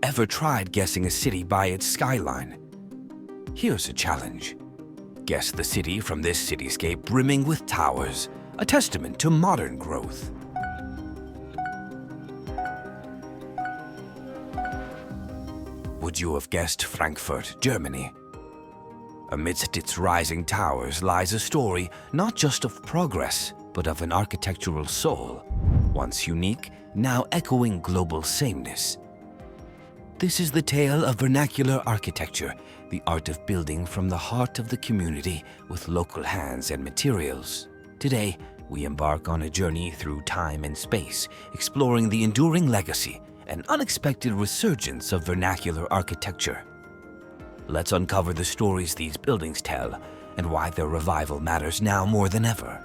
ever tried guessing a city by its skyline? Here's a challenge. Guess the city from this cityscape brimming with towers, a testament to modern growth. Would you have guessed Frankfurt, Germany? Amidst its rising towers lies a story not just of progress, but of an architectural soul, once unique, now echoing global sameness. This is the tale of vernacular architecture, the art of building from the heart of the community with local hands and materials. Today, we embark on a journey through time and space, exploring the enduring legacy and unexpected resurgence of vernacular architecture. Let's uncover the stories these buildings tell and why their revival matters now more than ever.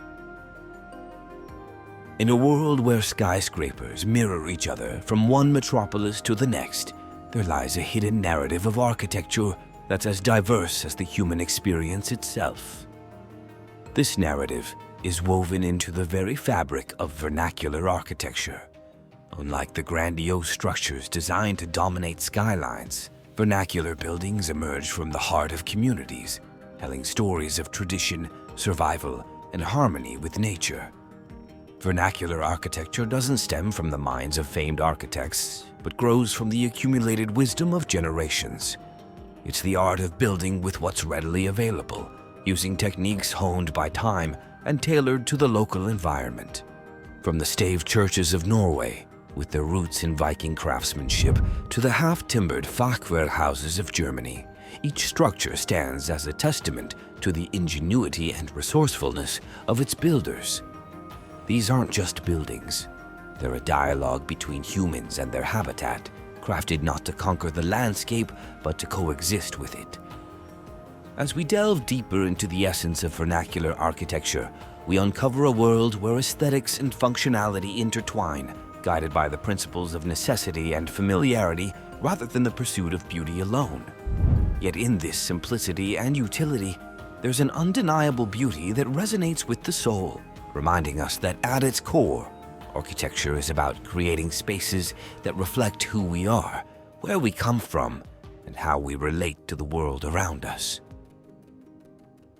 In a world where skyscrapers mirror each other from one metropolis to the next, there lies a hidden narrative of architecture that's as diverse as the human experience itself. This narrative is woven into the very fabric of vernacular architecture. Unlike the grandiose structures designed to dominate skylines, vernacular buildings emerge from the heart of communities, telling stories of tradition, survival, and harmony with nature. Vernacular architecture doesn't stem from the minds of famed architects, but grows from the accumulated wisdom of generations. It's the art of building with what's readily available, using techniques honed by time and tailored to the local environment. From the stave churches of Norway, with their roots in Viking craftsmanship, to the half-timbered Fachwerk houses of Germany, each structure stands as a testament to the ingenuity and resourcefulness of its builders. These aren't just buildings. They're a dialogue between humans and their habitat, crafted not to conquer the landscape, but to coexist with it. As we delve deeper into the essence of vernacular architecture, we uncover a world where aesthetics and functionality intertwine, guided by the principles of necessity and familiarity rather than the pursuit of beauty alone. Yet in this simplicity and utility, there's an undeniable beauty that resonates with the soul, reminding us that at its core, architecture is about creating spaces that reflect who we are, where we come from, and how we relate to the world around us.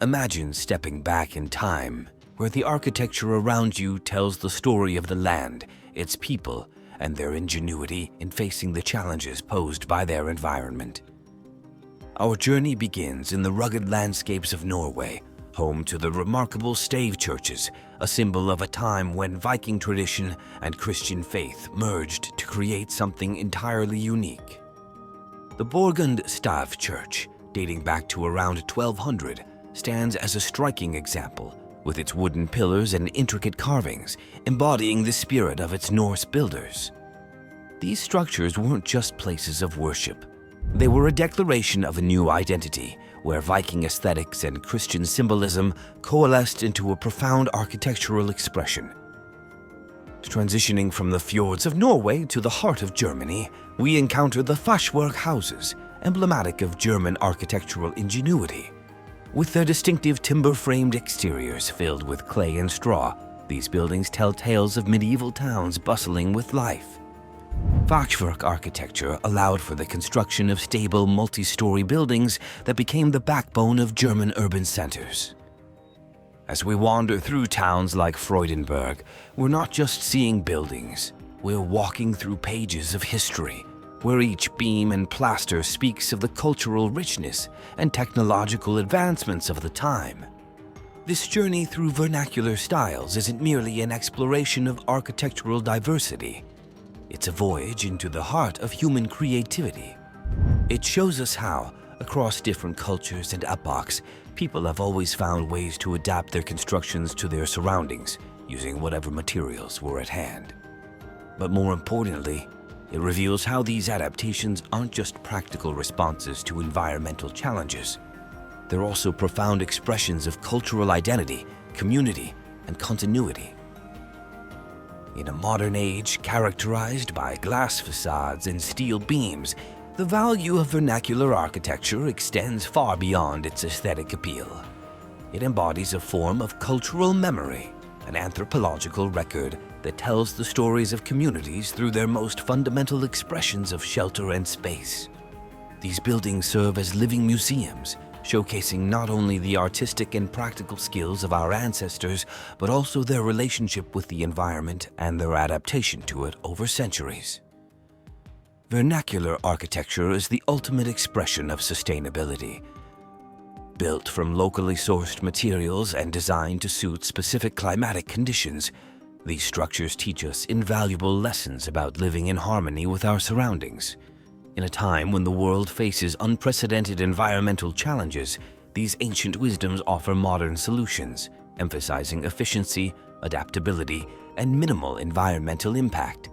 Imagine stepping back in time, where the architecture around you tells the story of the land, its people, and their ingenuity in facing the challenges posed by their environment. Our journey begins in the rugged landscapes of Norway, home to the remarkable stave churches, a symbol of a time when Viking tradition and Christian faith merged to create something entirely unique. The Borgund Stave Church, dating back to around 1200, stands as a striking example, with its wooden pillars and intricate carvings, embodying the spirit of its Norse builders. These structures weren't just places of worship. They were a declaration of a new identity, where Viking aesthetics and Christian symbolism coalesced into a profound architectural expression. Transitioning from the fjords of Norway to the heart of Germany, we encounter the Fachwerk houses, emblematic of German architectural ingenuity. With their distinctive timber-framed exteriors filled with clay and straw, these buildings tell tales of medieval towns bustling with life. Fachwerk architecture allowed for the construction of stable multi-story buildings that became the backbone of German urban centers. As we wander through towns like Freudenberg, we're not just seeing buildings, we're walking through pages of history, where each beam and plaster speaks of the cultural richness and technological advancements of the time. This journey through vernacular styles isn't merely an exploration of architectural diversity. It's a voyage into the heart of human creativity. It shows us how, across different cultures and epochs, people have always found ways to adapt their constructions to their surroundings, using whatever materials were at hand. But more importantly, it reveals how these adaptations aren't just practical responses to environmental challenges. They're also profound expressions of cultural identity, community, and continuity. In a modern age characterized by glass facades and steel beams, the value of vernacular architecture extends far beyond its aesthetic appeal. It embodies a form of cultural memory, an anthropological record that tells the stories of communities through their most fundamental expressions of shelter and space. These buildings serve as living museums, showcasing not only the artistic and practical skills of our ancestors, but also their relationship with the environment and their adaptation to it over centuries. Vernacular architecture is the ultimate expression of sustainability. Built from locally sourced materials and designed to suit specific climatic conditions, these structures teach us invaluable lessons about living in harmony with our surroundings. In a time when the world faces unprecedented environmental challenges, these ancient wisdoms offer modern solutions, emphasizing efficiency, adaptability, and minimal environmental impact.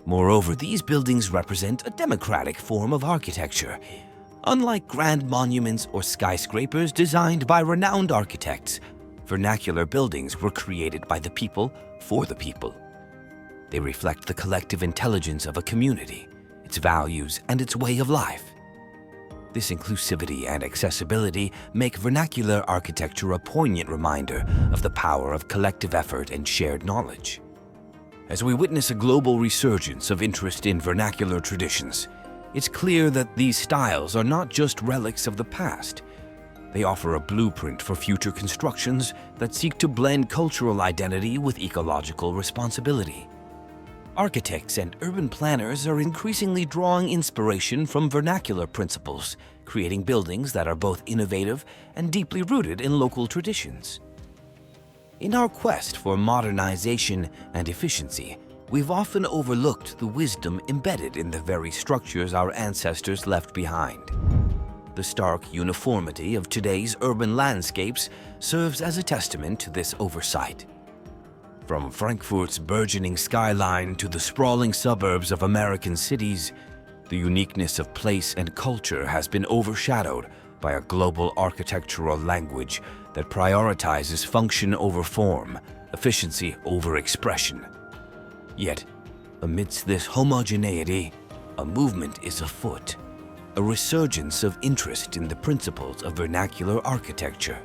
Moreover, these buildings represent a democratic form of architecture. Unlike grand monuments or skyscrapers designed by renowned architects, vernacular buildings were created by the people for the people. They reflect the collective intelligence of a community, its values, and its way of life. This inclusivity and accessibility make vernacular architecture a poignant reminder of the power of collective effort and shared knowledge. As we witness a global resurgence of interest in vernacular traditions, it's clear that these styles are not just relics of the past. They offer a blueprint for future constructions that seek to blend cultural identity with ecological responsibility. Architects and urban planners are increasingly drawing inspiration from vernacular principles, creating buildings that are both innovative and deeply rooted in local traditions. In our quest for modernization and efficiency, we've often overlooked the wisdom embedded in the very structures our ancestors left behind. The stark uniformity of today's urban landscapes serves as a testament to this oversight. From Frankfurt's burgeoning skyline to the sprawling suburbs of American cities, the uniqueness of place and culture has been overshadowed by a global architectural language that prioritizes function over form, efficiency over expression. Yet, amidst this homogeneity, a movement is afoot, a resurgence of interest in the principles of vernacular architecture.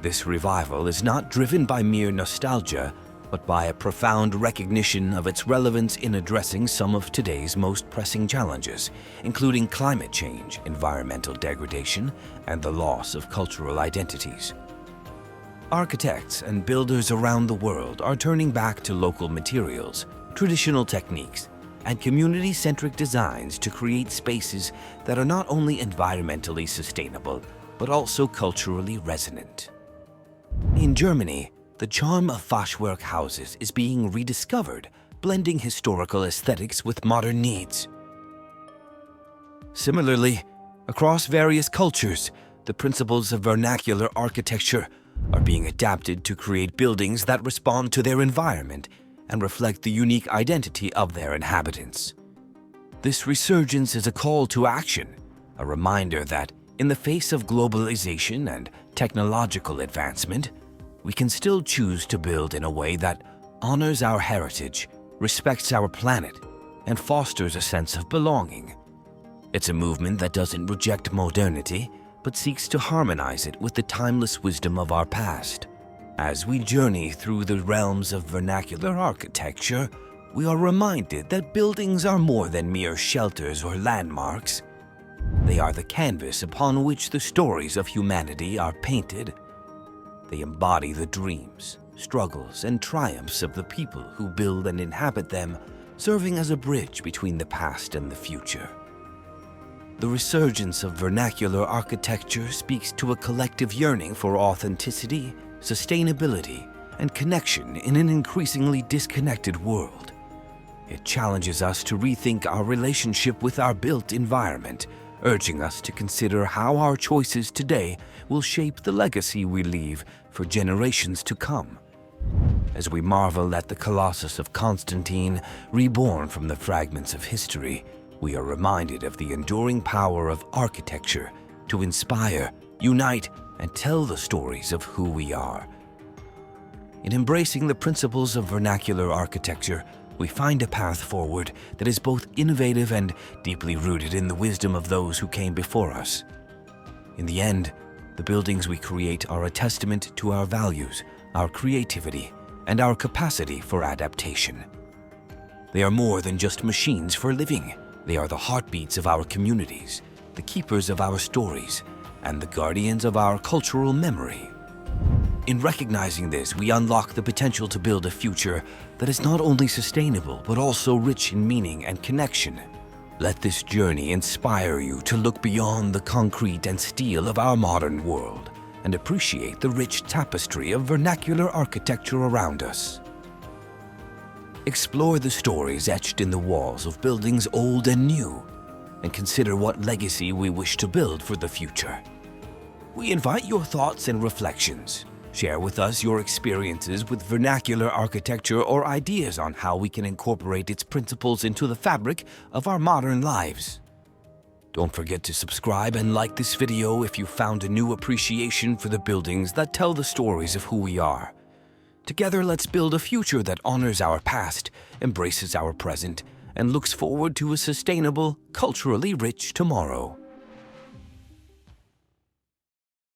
This revival is not driven by mere nostalgia, but by a profound recognition of its relevance in addressing some of today's most pressing challenges, including climate change, environmental degradation, and the loss of cultural identities. Architects and builders around the world are turning back to local materials, traditional techniques, and community-centric designs to create spaces that are not only environmentally sustainable, but also culturally resonant. In Germany, the charm of Fachwerk houses is being rediscovered, blending historical aesthetics with modern needs. Similarly, across various cultures, the principles of vernacular architecture are being adapted to create buildings that respond to their environment and reflect the unique identity of their inhabitants. This resurgence is a call to action, a reminder that, in the face of globalization and technological advancement, we can still choose to build in a way that honors our heritage, respects our planet, and fosters a sense of belonging. It's a movement that doesn't reject modernity, but seeks to harmonize it with the timeless wisdom of our past. As we journey through the realms of vernacular architecture, we are reminded that buildings are more than mere shelters or landmarks. They are the canvas upon which the stories of humanity are painted. They embody the dreams, struggles, and triumphs of the people who build and inhabit them, serving as a bridge between the past and the future. The resurgence of vernacular architecture speaks to a collective yearning for authenticity, sustainability, and connection in an increasingly disconnected world. It challenges us to rethink our relationship with our built environment, urging us to consider how our choices today will shape the legacy we leave for generations to come. As we marvel at the Colossus of Constantine, reborn from the fragments of history, we are reminded of the enduring power of architecture to inspire, unite, and tell the stories of who we are. In embracing the principles of vernacular architecture, we find a path forward that is both innovative and deeply rooted in the wisdom of those who came before us. In the end, the buildings we create are a testament to our values, our creativity, and our capacity for adaptation. They are more than just machines for living. They are the heartbeats of our communities, the keepers of our stories, and the guardians of our cultural memory. In recognizing this, we unlock the potential to build a future that is not only sustainable, but also rich in meaning and connection. Let this journey inspire you to look beyond the concrete and steel of our modern world and appreciate the rich tapestry of vernacular architecture around us. Explore the stories etched in the walls of buildings old and new, and consider what legacy we wish to build for the future. We invite your thoughts and reflections. Share with us your experiences with vernacular architecture or ideas on how we can incorporate its principles into the fabric of our modern lives. Don't forget to subscribe and like this video if you found a new appreciation for the buildings that tell the stories of who we are. Together, let's build a future that honors our past, embraces our present, and looks forward to a sustainable, culturally rich tomorrow.